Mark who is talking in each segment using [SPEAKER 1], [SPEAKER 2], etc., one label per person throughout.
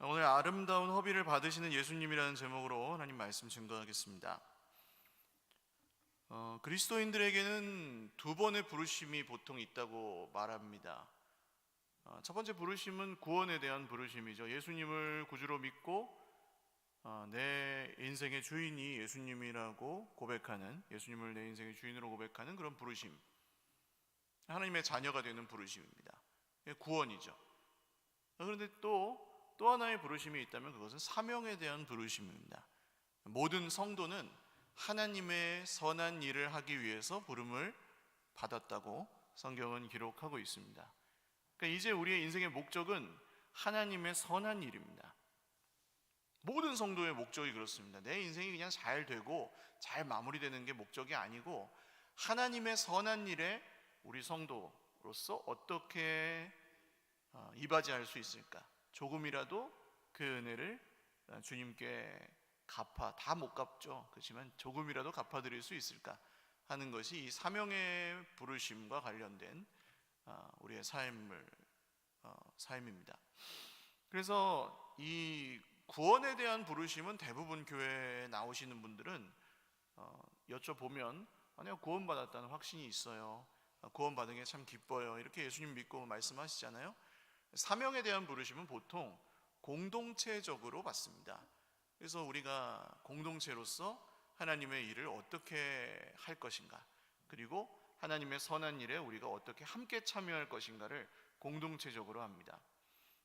[SPEAKER 1] 오늘 아름다운 허비를 받으시는 예수님이라는 제목으로 하나님 말씀 증거하겠습니다. 그리스도인들에게는 두 번의 부르심이 보통 있다고 말합니다. 첫 번째 부르심은 구원에 대한 부르심이죠. 예수님을 구주로 믿고 내 인생의 주인이 예수님이라고 고백하는, 예수님을 내 인생의 주인으로 고백하는 그런 부르심, 하나님의 자녀가 되는 부르심입니다. 구원이죠. 그런데 또 하나의 부르심이 있다면 그것은 사명에 대한 부르심입니다. 모든 성도는 하나님의 선한 일을 하기 위해서 부름을 받았다고 성경은 기록하고 있습니다. 그러니까 이제 우리의 인생의 목적은 하나님의 선한 일입니다. 모든 성도의 목적이 그렇습니다. 내 인생이 그냥 잘 되고 잘 마무리되는 게 목적이 아니고 하나님의 선한 일에 우리 성도로서 어떻게 이바지할 수 있을까? 조금이라도 그 은혜를 주님께 다 못 갚죠. 그렇지만 조금이라도 갚아드릴 수 있을까 하는 것이 이 사명의 부르심과 관련된 우리의 삶입니다. 그래서 이 구원에 대한 부르심은 대부분 교회에 나오시는 분들은 여쭤보면 내가 구원받았다는 확신이 있어요. 구원받은 게 참 기뻐요. 이렇게 예수님 믿고 말씀하시잖아요. 사명에 대한 부르심은 보통 공동체적으로 받습니다. 그래서 우리가 공동체로서 하나님의 일을 어떻게 할 것인가, 그리고 하나님의 선한 일에 우리가 어떻게 함께 참여할 것인가를 공동체적으로 합니다.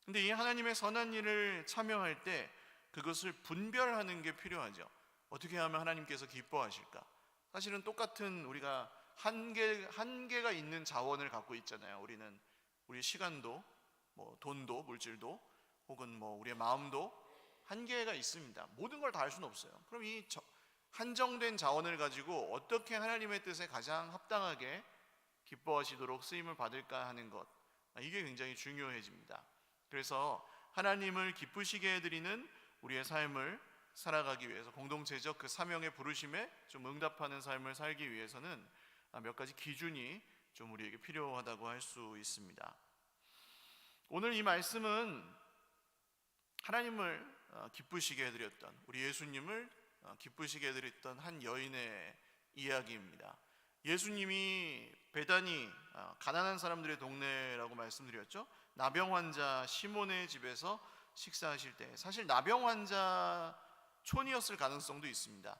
[SPEAKER 1] 근데 이 하나님의 선한 일을 참여할 때 그것을 분별하는 게 필요하죠. 어떻게 하면 하나님께서 기뻐하실까? 사실은 똑같은 우리가 한계가 있는 자원을 갖고 있잖아요. 우리 시간도, 돈도, 물질도, 혹은 우리의 마음도 한계가 있습니다. 모든 걸 다 할 수는 없어요. 그럼 이 한정된 자원을 가지고 어떻게 하나님의 뜻에 가장 합당하게 기뻐하시도록 쓰임을 받을까 하는 것, 이게 굉장히 중요해집니다. 그래서 하나님을 기쁘시게 해드리는 우리의 삶을 살아가기 위해서, 공동체적 그 사명의 부르심에 좀 응답하는 삶을 살기 위해서는 몇 가지 기준이 좀 우리에게 필요하다고 할 수 있습니다. 오늘 이 말씀은 하나님을 기쁘시게 해드렸던, 우리 예수님을 기쁘시게 해드렸던 한 여인의 이야기입니다. 예수님이 베다니, 가난한 사람들의 동네라고 말씀드렸죠. 나병 환자 시몬의 집에서 식사하실 때, 사실 나병 환자 촌이었을 가능성도 있습니다.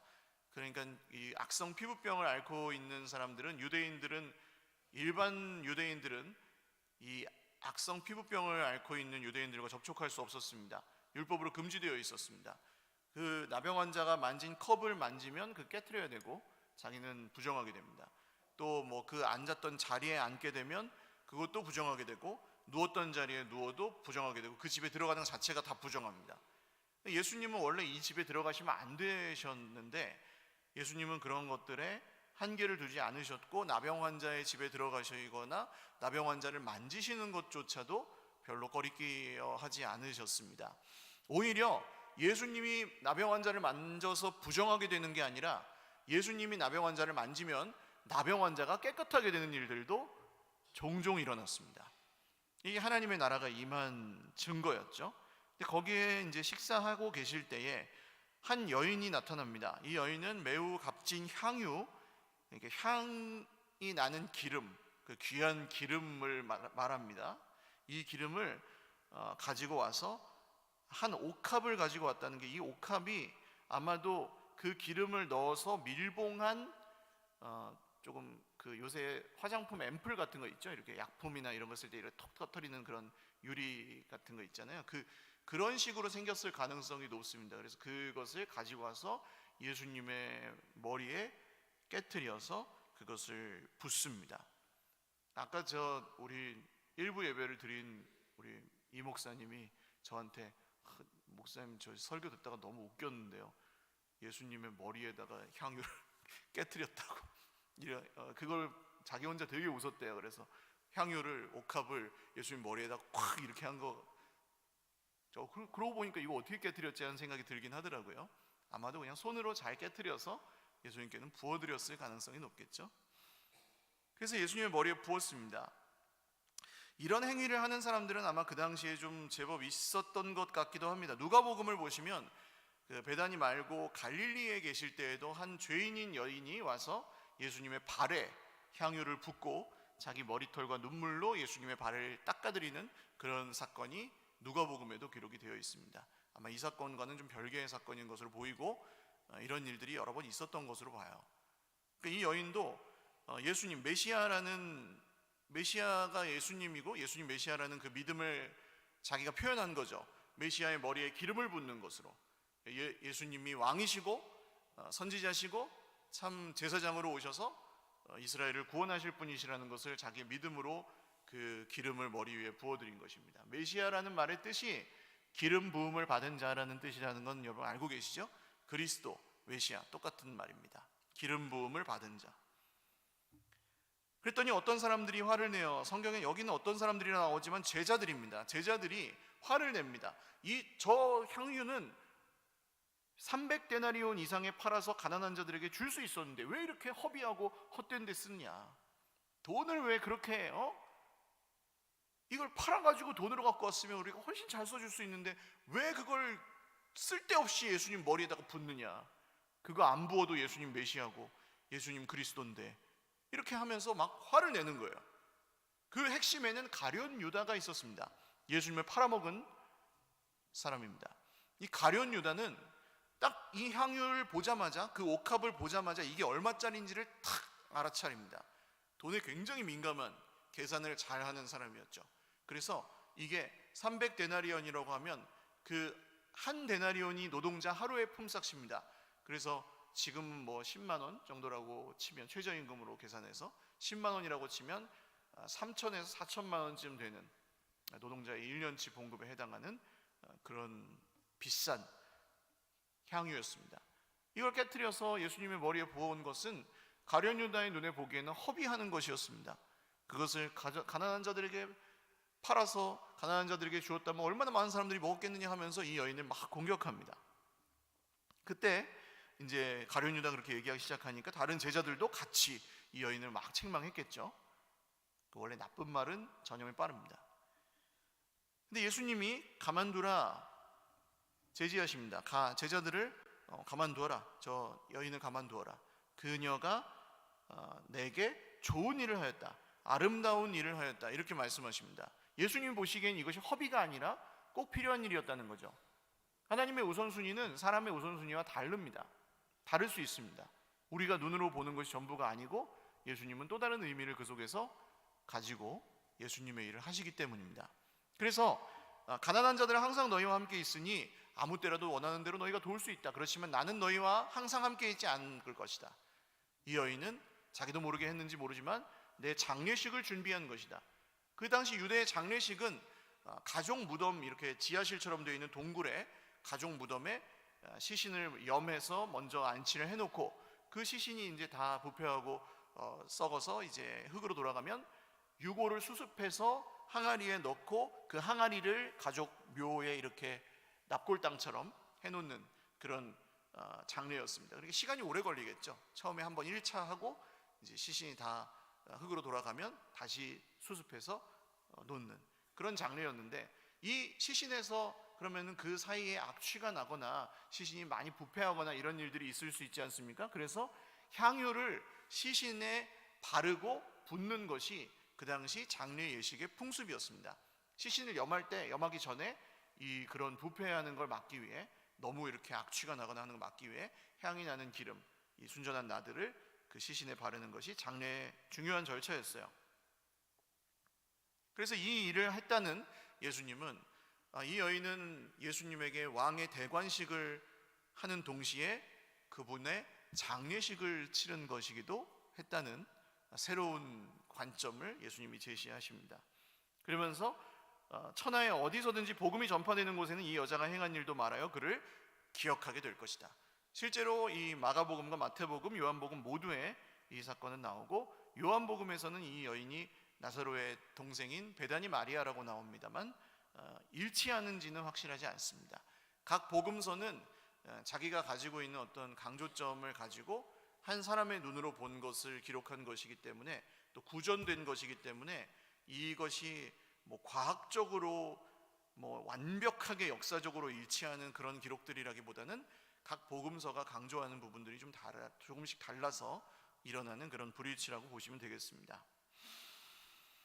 [SPEAKER 1] 그러니까 이 악성 피부병을 앓고 있는 사람들은, 일반 유대인들은 이 악성 피부병을 앓고 있는 유대인들과 접촉할 수 없었습니다. 율법으로 금지되어 있었습니다. 그 나병 환자가 만진 컵을 만지면 깨트려야 되고 자기는 부정하게 됩니다. 또 그 앉았던 자리에 앉게 되면 그것도 부정하게 되고, 누웠던 자리에 누워도 부정하게 되고, 그 집에 들어가는 것 자체가 다 부정합니다. 예수님은 원래 이 집에 들어가시면 안 되셨는데 예수님은 그런 것들에 한계를 두지 않으셨고, 나병 환자의 집에 들어가시거나 나병 환자를 만지시는 것조차도 별로 꺼리끼하지 않으셨습니다. 오히려 예수님이 나병 환자를 만져서 부정하게 되는 게 아니라 예수님이 나병 환자를 만지면 나병 환자가 깨끗하게 되는 일들도 종종 일어났습니다. 이게 하나님의 나라가 임한 증거였죠. 근데 거기에 이제 식사하고 계실 때에 한 여인이 나타납니다. 이 여인은 매우 값진 향유, 이렇게 향이 나는 기름, 그 귀한 기름을 말합니다. 이 기름을 가지고 와서 한 옥합을 가지고 왔다는 게, 이 옥합이 아마도 그 기름을 넣어서 밀봉한 조금 요새 화장품 앰플 같은 거 있죠. 이렇게 약품이나 이런 거 쓸 때 이렇게 톡 터뜨리는 그런 유리 같은 거 있잖아요. 그런 식으로 생겼을 가능성이 높습니다. 그래서 그것을 가지고 와서 예수님의 머리에 깨트려서 그것을 붓습니다. 아까 우리 일부 예배를 드린 우리 이 목사님이 저한테, 목사님 저 설교 듣다가 너무 웃겼는데요, 예수님의 머리에다가 향유를 깨트렸다고 그걸 자기 혼자 되게 웃었대요. 그래서 옥합을 예수님 머리에다 콱 이렇게 한 거, 그러고 보니까 이거 어떻게 깨트렸지 하는 생각이 들긴 하더라고요. 아마도 그냥 손으로 잘 깨트려서 예수님께는 부어드렸을 가능성이 높겠죠. 그래서 예수님의 머리에 부었습니다. 이런 행위를 하는 사람들은 아마 그 당시에 좀 제법 있었던 것 같기도 합니다. 누가복음을 보시면 그 베다니 말고 갈릴리에 계실 때에도 한 죄인인 여인이 와서 예수님의 발에 향유를 붓고 자기 머리털과 눈물로 예수님의 발을 닦아드리는 그런 사건이 누가복음에도 기록이 되어 있습니다. 아마 이 사건과는 좀 별개의 사건인 것으로 보이고 이런 일들이 여러 번 있었던 것으로 봐요. 이 여인도 예수님 메시아가 예수님이고 예수님 메시아라는 그 믿음을 자기가 표현한 거죠. 메시아의 머리에 기름을 붓는 것으로 예수님이 왕이시고 선지자시고 참 제사장으로 오셔서 이스라엘을 구원하실 분이시라는 것을 자기의 믿음으로 그 기름을 머리 위에 부어드린 것입니다. 메시아라는 말의 뜻이 기름 부음을 받은 자라는 뜻이라는 건 여러분 알고 계시죠? 그리스도, 메시아 똑같은 말입니다. 기름 부음을 받은 자. 그랬더니 어떤 사람들이 화를 내요. 성경에 여기는 어떤 사람들이 나오지만 제자들입니다. 제자들이 화를 냅니다. 저 향유는 300데나리온 이상에 팔아서 가난한 자들에게 줄 수 있었는데 왜 이렇게 허비하고 헛된 데 쓰냐? 돈을 왜 그렇게 이걸 팔아가지고 돈으로 갖고 왔으면 우리가 훨씬 잘 써줄 수 있는데 왜 그걸 쓸데없이 예수님 머리에다가 붓느냐? 그거 안 부어도 예수님 메시아고 예수님 그리스도인데 이렇게 하면서 막 화를 내는 거예요. 그 핵심에는 가룟 유다가 있었습니다. 예수님을 팔아먹은 사람입니다. 이 가룟 유다는 딱 이 향유를 보자마자 그 옥합을 보자마자 이게 얼마짜리인지를 탁 알아차립니다. 돈에 굉장히 민감한 계산을 잘하는 사람이었죠. 그래서 이게 300데나리온이라고 하면 그 한 데나리온이 노동자 하루의 품삯입니다. 그래서 지금 뭐 10만 원 정도라고 치면 최저임금으로 계산해서 10만 원이라고 치면 3천에서 4천만 원쯤 되는 노동자의 1년치 봉급에 해당하는 그런 비싼 향유였습니다. 이걸 깨트려서 예수님의 머리에 부어온 것은 가룟 유다의 눈에 보기에는 허비하는 것이었습니다. 그것을 가난한 자들에게 팔아서 가난한 자들에게 주었다면 얼마나 많은 사람들이 먹었겠느냐 하면서 이 여인을 막 공격합니다. 그때 이제 가룟 유다가 그렇게 얘기하기 시작하니까 다른 제자들도 같이 이 여인을 막 책망했겠죠. 원래 나쁜 말은 전염이 빠릅니다. 근데 예수님이 가만두라 제지하십니다. 제자들을 가만두어라. 저 여인을 가만두어라. 그녀가 내게 좋은 일을 하였다. 아름다운 일을 하였다. 이렇게 말씀하십니다. 예수님이 보시기엔 이것이 허비가 아니라 꼭 필요한 일이었다는 거죠. 하나님의 우선순위는 사람의 우선순위와 다릅니다. 다를 수 있습니다. 우리가 눈으로 보는 것이 전부가 아니고 예수님은 또 다른 의미를 그 속에서 가지고 예수님의 일을 하시기 때문입니다. 그래서 가난한 자들은 항상 너희와 함께 있으니 아무 때라도 원하는 대로 너희가 도울 수 있다. 그렇지만 나는 너희와 항상 함께 있지 않을 것이다. 이 여인은 자기도 모르게 했는지 모르지만 내 장례식을 준비한 것이다. 그 당시 유대의 장례식은 가족 무덤, 이렇게 지하실처럼 되어 있는 동굴에 가족 무덤에 시신을 염해서 먼저 안치를 해놓고 그 시신이 이제 다 부패하고 썩어서 이제 흙으로 돌아가면 유골을 수습해서 항아리에 넣고 그 항아리를 가족 묘에 이렇게 납골당처럼 해놓는 그런 장례였습니다. 그러니까 시간이 오래 걸리겠죠. 처음에 한번 1차 하고 이제 시신이 다 흙으로 돌아가면 다시 수습해서 놓는 그런 장례였는데, 이 시신에서 그러면은 그 사이에 악취가 나거나 시신이 많이 부패하거나 이런 일들이 있을 수 있지 않습니까? 그래서 향유를 시신에 바르고 붓는 것이 그 당시 장례 예식의 풍습이었습니다. 시신을 염하기 전에 이 그런 부패하는 걸 막기 위해, 너무 이렇게 악취가 나거나 하는 걸 막기 위해 향이 나는 기름, 이 순전한 나들을 그 시신에 바르는 것이 장례의 중요한 절차였어요. 그래서 이 일을 했다는 예수님은, 이 여인은 예수님에게 왕의 대관식을 하는 동시에 그분의 장례식을 치른 것이기도 했다는 새로운 관점을 예수님이 제시하십니다. 그러면서 천하에 어디서든지 복음이 전파되는 곳에는 이 여자가 행한 일도 말하여 그를 기억하게 될 것이다. 실제로 이 마가복음과 마태복음, 요한복음 모두에 이 사건은 나오고, 요한복음에서는 이 여인이 나사로의 동생인 베다니 마리아라고 나옵니다만 일치하는지는 확실하지 않습니다. 각 복음서는 자기가 가지고 있는 어떤 강조점을 가지고 한 사람의 눈으로 본 것을 기록한 것이기 때문에, 또 구전된 것이기 때문에 이것이 뭐 과학적으로 뭐 완벽하게 역사적으로 일치하는 그런 기록들이라기보다는 각 복음서가 강조하는 부분들이 조금씩 달라서 일어나는 그런 불일치라고 보시면 되겠습니다.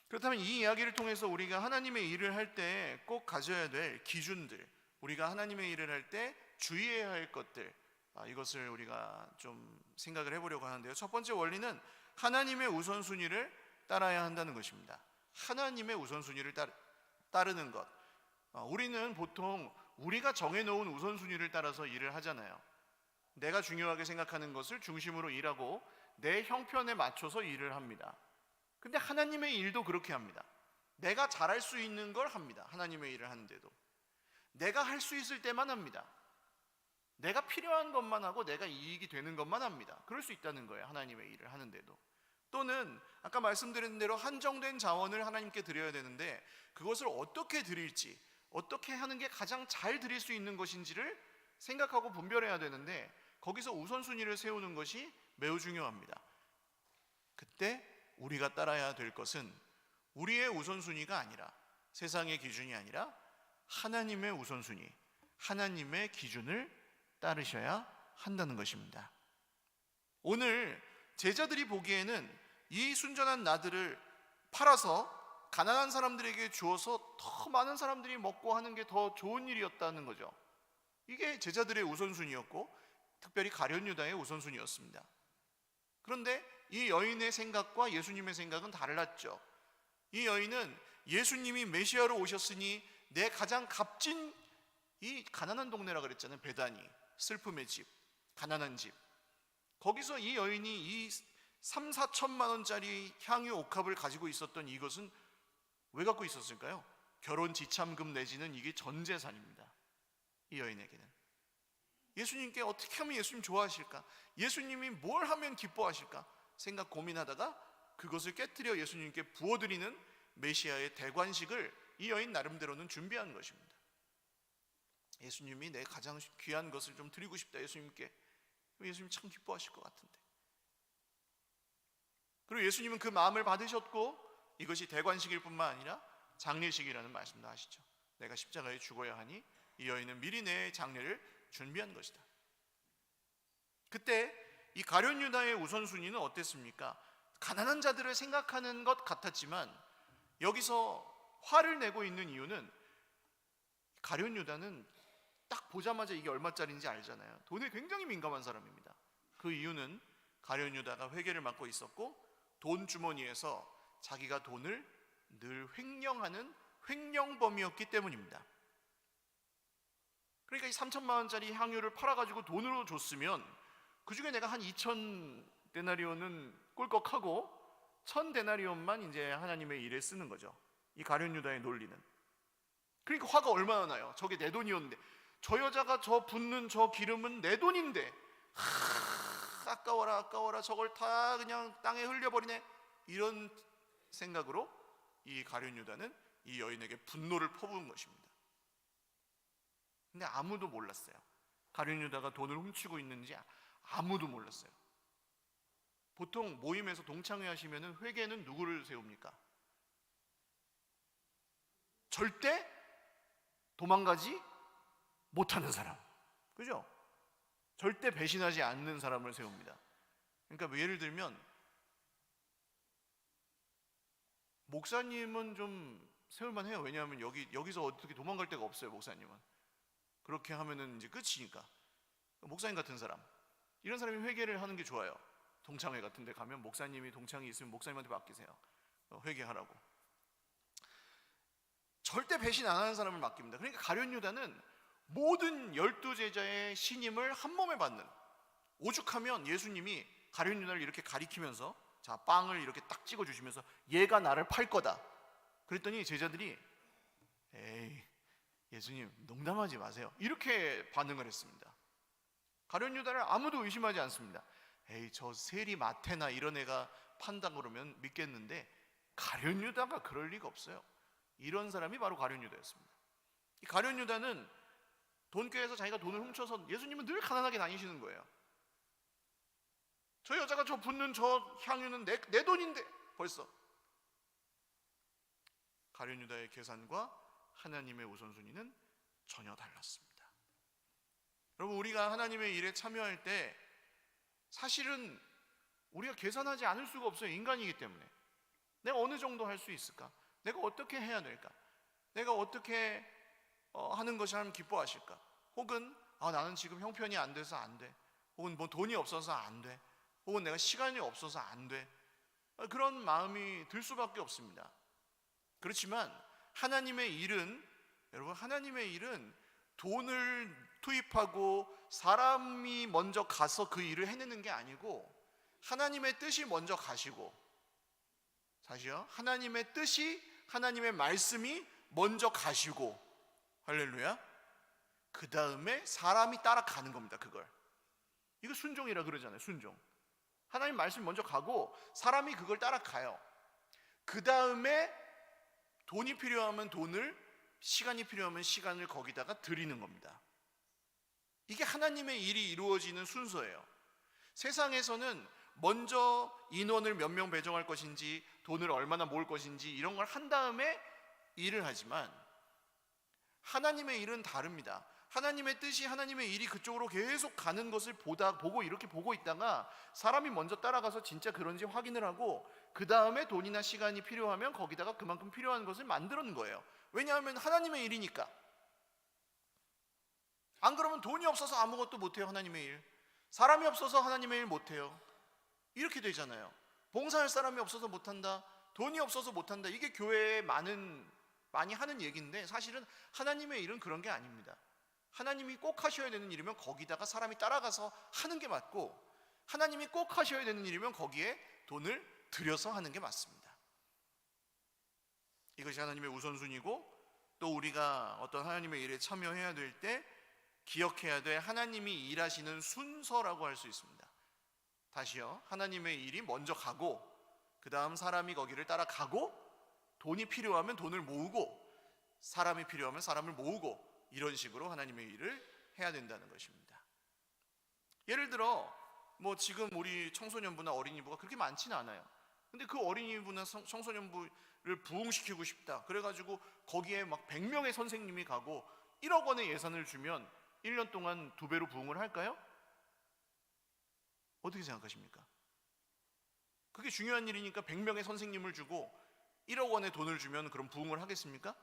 [SPEAKER 1] 그렇다면 이 이야기를 통해서 우리가 하나님의 일을 할 때 꼭 가져야 될 기준들, 우리가 하나님의 일을 할 때 주의해야 할 것들, 이것을 우리가 좀 생각을 해보려고 하는데요. 첫 번째 원리는 하나님의 우선순위를 따라야 한다는 것입니다. 하나님의 우선순위를 따르는 것. 우리는 보통 우리가 정해놓은 우선순위를 따라서 일을 하잖아요. 내가 중요하게 생각하는 것을 중심으로 일하고 내 형편에 맞춰서 일을 합니다. 근데 하나님의 일도 그렇게 합니다. 내가 잘할 수 있는 걸 합니다. 하나님의 일을 하는데도 내가 할 수 있을 때만 합니다. 내가 필요한 것만 하고 내가 이익이 되는 것만 합니다. 그럴 수 있다는 거예요. 하나님의 일을 하는데도. 또는 아까 말씀드린 대로 한정된 자원을 하나님께 드려야 되는데 그것을 어떻게 드릴지, 어떻게 하는 게 가장 잘 드릴 수 있는 것인지를 생각하고 분별해야 되는데 거기서 우선순위를 세우는 것이 매우 중요합니다. 그때 우리가 따라야 될 것은 우리의 우선순위가 아니라, 세상의 기준이 아니라 하나님의 우선순위, 하나님의 기준을 따르셔야 한다는 것입니다. 오늘 제자들이 보기에는 이 순전한 나들을 팔아서 가난한 사람들에게 주어서 더 많은 사람들이 먹고 하는 게 더 좋은 일이었다는 거죠. 이게 제자들의 우선순위였고 특별히 가룟 유다의 우선순위였습니다. 그런데 이 여인의 생각과 예수님의 생각은 달랐죠. 이 여인은 예수님이 메시아로 오셨으니 내 가장 값진 이 가난한 동네라 그랬잖아요. 베다니, 슬픔의 집, 가난한 집. 거기서 이 여인이 이 3, 4천만 원짜리 향유 옥합을 가지고 있었던 이것은 왜 갖고 있었을까요? 결혼 지참금 내지는 이게 전 재산입니다. 이 여인에게는. 예수님께 어떻게 하면 예수님 좋아하실까? 예수님이 뭘 하면 기뻐하실까? 생각 고민하다가 그것을 깨뜨려 예수님께 부어드리는 메시아의 대관식을 이 여인 나름대로는 준비한 것입니다. 예수님이 내 가장 귀한 것을 좀 드리고 싶다. 예수님께. 예수님 참 기뻐하실 것 같은데. 그리고 예수님은 그 마음을 받으셨고 이것이 대관식일 뿐만 아니라 장례식이라는 말씀도 하시죠. 내가 십자가에 죽어야 하니 이 여인은 미리 내 장례를 준비한 것이다. 그때 이 가룟 유다의 우선순위는 어땠습니까? 가난한 자들을 생각하는 것 같았지만 여기서 화를 내고 있는 이유는 가룟 유다는 딱 보자마자 이게 얼마짜리인지 알잖아요. 돈에 굉장히 민감한 사람입니다. 그 이유는 가룟 유다가 회계를 맡고 있었고 돈 주머니에서 자기가 돈을 늘 횡령하는 횡령범이었기 때문입니다. 그러니까 이 3천만 원짜리 향유를 팔아가지고 돈으로 줬으면 그 중에 내가 한 2천 데나리온은 꿀꺽하고 1,000 데나리온만 이제 하나님의 일에 쓰는 거죠. 이 가룟 유다의 논리는. 그러니까 화가 얼마나 나요. 저게 내 돈이었는데, 저 여자가 저 붓는 저 기름은 내 돈인데, 아까워라 아까워라, 저걸 다 그냥 땅에 흘려버리네, 이런 생각으로 이 가룟 유다는 이 여인에게 분노를 퍼부은 것입니다. 근데 아무도 몰랐어요. 가룟 유다가 돈을 훔치고 있는지 아무도 몰랐어요. 보통 모임에서 동창회 하시면 회계는 누구를 세웁니까? 절대 도망가지 못하는 사람, 그죠? 절대 배신하지 않는 사람을 세웁니다. 그러니까 뭐 예를 들면 목사님은 좀 세울만 해요. 왜냐하면 여기서 어떻게 도망갈 데가 없어요. 목사님은 그렇게 하면은 이제 끝이니까. 목사님 같은 사람, 이런 사람이 회개를 하는 게 좋아요. 동창회 같은 데 가면 목사님이 동창이 있으면 목사님한테 맡기세요. 회개하라고. 절대 배신 안 하는 사람을 맡깁니다. 그러니까 가룟 유다는 모든 12제자의 신임을 한 몸에 받는, 오죽하면 예수님이 가룟 유다를 이렇게 가리키면서 자, 빵을 이렇게 딱 찍어주시면서 얘가 나를 팔 거다 그랬더니 제자들이 에이, 예수님 농담하지 마세요, 이렇게 반응을 했습니다. 가룟 유다를 아무도 의심하지 않습니다. 에이, 저 세리 마태나 이런 애가 판다 그러면 믿겠는데 가룟 유다가 그럴 리가 없어요. 이런 사람이 바로 가룟 유다였습니다. 이 가룟 유다는 돈꾀에서 자기가 돈을 훔쳐서, 예수님은 늘 가난하게 다니시는 거예요. 저 여자가 저 붓는 저 향유는 내 돈인데 벌써. 가룟 유다의 계산과 하나님의 우선순위는 전혀 달랐습니다. 여러분, 우리가 하나님의 일에 참여할 때 사실은 우리가 계산하지 않을 수가 없어요. 인간이기 때문에. 내가 어느 정도 할 수 있을까? 내가 어떻게 해야 될까? 내가 어떻게 하는 것이 하나님 기뻐하실까? 혹은 나는 지금 형편이 안 돼서 안 돼. 혹은 뭐 돈이 없어서 안 돼. 혹은 내가 시간이 없어서 안 돼. 그런 마음이 들 수밖에 없습니다. 그렇지만 하나님의 일은, 여러분, 하나님의 일은 돈을 투입하고 사람이 먼저 가서 그 일을 해내는 게 아니고 하나님의 뜻이 먼저 가시고, 다시요, 하나님의 뜻이, 하나님의 말씀이 먼저 가시고, 할렐루야, 그 다음에 사람이 따라가는 겁니다. 그걸, 이거 순종이라 그러잖아요. 순종. 하나님 말씀이 먼저 가고 사람이 그걸 따라가요. 그 다음에 돈이 필요하면 돈을, 시간이 필요하면 시간을 거기다가 드리는 겁니다. 이게 하나님의 일이 이루어지는 순서예요. 세상에서는 먼저 인원을 몇 명 배정할 것인지, 돈을 얼마나 모을 것인지 이런 걸 한 다음에 일을 하지만 하나님의 일은 다릅니다. 하나님의 뜻이, 하나님의 일이 그쪽으로 계속 가는 것을 보고 이렇게 보고 있다가 사람이 먼저 따라가서 진짜 그런지 확인을 하고 그 다음에 돈이나 시간이 필요하면 거기다가 그만큼 필요한 것을 만드는 거예요. 왜냐하면 하나님의 일이니까. 안 그러면 돈이 없어서 아무것도 못해요. 하나님의 일. 사람이 없어서 하나님의 일 못해요. 이렇게 되잖아요. 봉사할 사람이 없어서 못한다, 돈이 없어서 못한다. 이게 교회에 많이 하는 얘기인데 사실은 하나님의 일은 그런 게 아닙니다. 하나님이 꼭 하셔야 되는 일이면 거기다가 사람이 따라가서 하는 게 맞고, 하나님이 꼭 하셔야 되는 일이면 거기에 돈을 들여서 하는 게 맞습니다. 이것이 하나님의 우선순위고, 또 우리가 어떤 하나님의 일에 참여해야 될 때 기억해야 될 하나님이 일하시는 순서라고 할 수 있습니다. 다시요, 하나님의 일이 먼저 가고 그 다음 사람이 거기를 따라가고, 돈이 필요하면 돈을 모으고 사람이 필요하면 사람을 모으고, 이런 식으로 하나님의 일을 해야 된다는 것입니다. 예를 들어 뭐 지금 우리 청소년부나 어린이부가 그렇게 많지는 않아요. 근데 그 어린이부나 청소년부를 부흥시키고 싶다, 그래가지고 거기에 막 100명의 선생님이 가고 1억 원의 예산을 주면 1년 동안 2배로 부흥을 할까요? 어떻게 생각하십니까? 그게 중요한 일이니까 100명의 선생님을 주고 1억 원의 돈을 주면 그럼 부흥을 하겠습니까?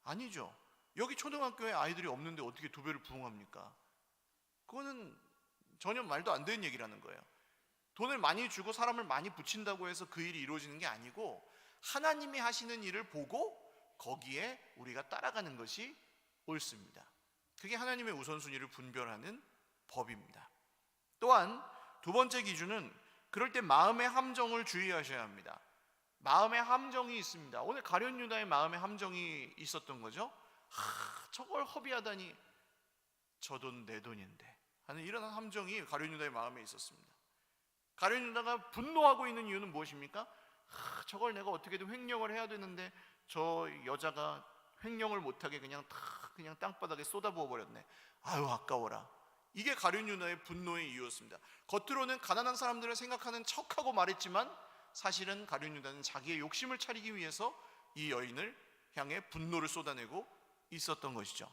[SPEAKER 1] 아니죠. 여기 초등학교에 아이들이 없는데 어떻게 2배를 부흥합니까? 그거는 전혀 말도 안 되는 얘기라는 거예요. 돈을 많이 주고 사람을 많이 붙인다고 해서 그 일이 이루어지는 게 아니고 하나님이 하시는 일을 보고 거기에 우리가 따라가는 것이 옳습니다. 그게 하나님의 우선순위를 분별하는 법입니다. 또한 두 번째 기준은 그럴 때 마음의 함정을 주의하셔야 합니다. 마음의 함정이 있습니다. 오늘 가룟 유다의 마음의 함정이 있었던 거죠. 저걸 허비하다니, 저 돈 내 돈인데 하는 이런 함정이 가룟 유다의 마음에 있었습니다. 가룟 유다가 분노하고 있는 이유는 무엇입니까? 저걸 내가 어떻게든 횡령을 해야 되는데 저 여자가 횡령을 못하게 그냥 땅바닥에 쏟아부어 버렸네. 아유, 아까워라. 이게 가룟 유다의 분노의 이유였습니다. 겉으로는 가난한 사람들을 생각하는 척하고 말했지만 사실은 가룟 유다는 자기의 욕심을 차리기 위해서 이 여인을 향해 분노를 쏟아내고 있었던 것이죠.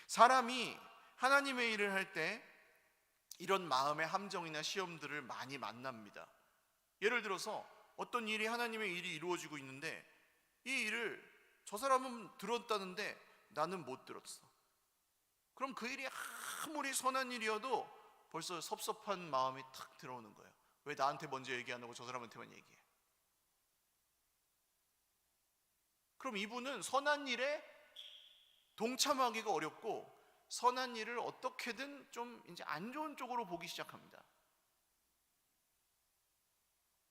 [SPEAKER 1] 사람이 하나님의 일을 할 때 이런 마음의 함정이나 시험들을 많이 만납니다. 예를 들어서 어떤 일이, 하나님의 일이 이루어지고 있는데 이 일을 저 사람은 들었다는데 나는 못 들었어. 그럼 그 일이 아무리 선한 일이어도 벌써 섭섭한 마음이 탁 들어오는 거예요. 왜 나한테 먼저 얘기 안 하고 저 사람한테만 얘기해? 그럼 이분은 선한 일에 동참하기가 어렵고 선한 일을 어떻게든 좀 이제 안 좋은 쪽으로 보기 시작합니다.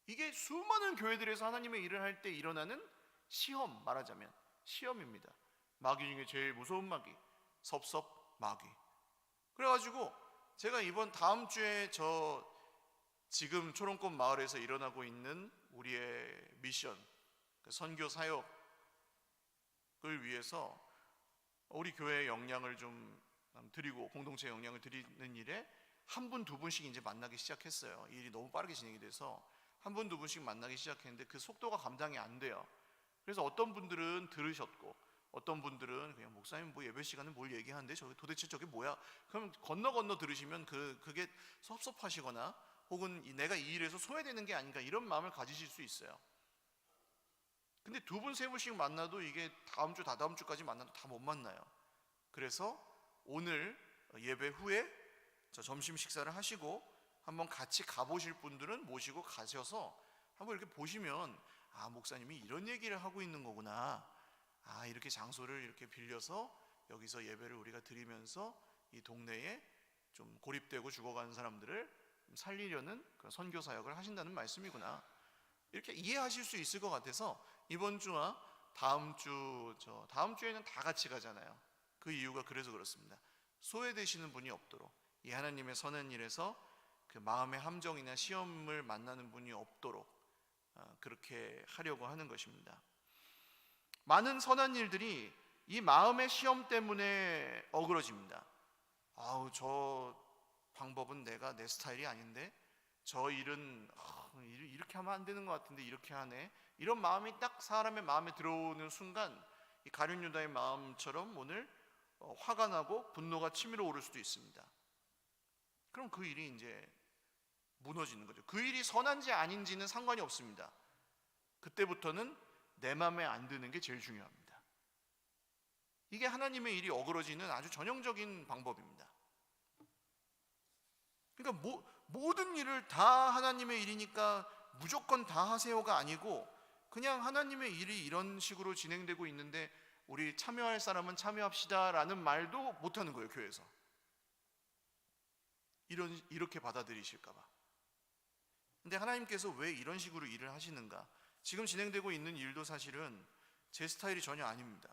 [SPEAKER 1] 이게 수많은 교회들에서 하나님의 일을 할 때 일어나는 시험, 말하자면 시험입니다. 마귀 중에 제일 무서운 마귀, 섭섭 마귀. 그래가지고 제가 이번 다음 주에 저 지금 초롱꽃 마을에서 일어나고 있는 우리의 미션, 선교 사역을 위해서 우리 교회의 역량을 좀 드리고 공동체 역량을 드리는 일에 한 분, 두 분씩 이제 만나기 시작했어요. 이 일이 너무 빠르게 진행이 돼서 한 분, 두 분씩 만나기 시작했는데 그 속도가 감당이 안 돼요. 그래서 어떤 분들은 들으셨고 어떤 분들은 그냥 목사님 뭐 예배 시간에 뭘 얘기하는데 도대체 저게 뭐야? 그럼 건너 들으시면 그게 섭섭하시거나 혹은 내가 이 일에서 소외되는 게 아닌가 이런 마음을 가지실 수 있어요. 근데 두 분 세 분씩 만나도 이게 다음 주 다다음 주까지 만나도 다 못 만나요. 그래서 오늘 예배 후에 저 점심 식사를 하시고 한번 같이 가보실 분들은 모시고 가셔서 한번 이렇게 보시면 아, 목사님이 이런 얘기를 하고 있는 거구나. 아, 이렇게 장소를 이렇게 빌려서 여기서 예배를 우리가 드리면서 이 동네에 좀 고립되고 죽어가는 사람들을 살리려는 그런 선교 사역을 하신다는 말씀이구나. 이렇게 이해하실 수 있을 것 같아서 이번 주와 다음 주에는 다 같이 가잖아요. 그 이유가 그래서 그렇습니다. 소외되시는 분이 없도록, 이 하나님의 선한 일에서 그 마음의 함정이나 시험을 만나는 분이 없도록 그렇게 하려고 하는 것입니다. 많은 선한 일들이 이 마음의 시험 때문에 어그러집니다. 아우, 저 방법은 내 스타일이 아닌데, 저 일은 이렇게 하면 안 되는 것 같은데 이렇게 하네. 이런 마음이 딱 사람의 마음에 들어오는 순간 이 가룟 유다의 마음처럼 오늘 화가 나고 분노가 치밀어 오를 수도 있습니다. 그럼 그 일이 이제 무너지는 거죠. 그 일이 선한지 아닌지는 상관이 없습니다. 그때부터는 내 마음에 안 드는 게 제일 중요합니다. 이게 하나님의 일이 어그러지는 아주 전형적인 방법입니다. 그러니까 모든 일을 다 하나님의 일이니까 무조건 다 하세요가 아니고 그냥 하나님의 일이 이런 식으로 진행되고 있는데 우리 참여할 사람은 참여합시다라는 말도 못하는 거예요, 교회에서. 이렇게 받아들이실까 봐. 근데 하나님께서 왜 이런 식으로 일을 하시는가? 지금 진행되고 있는 일도 사실은 제 스타일이 전혀 아닙니다.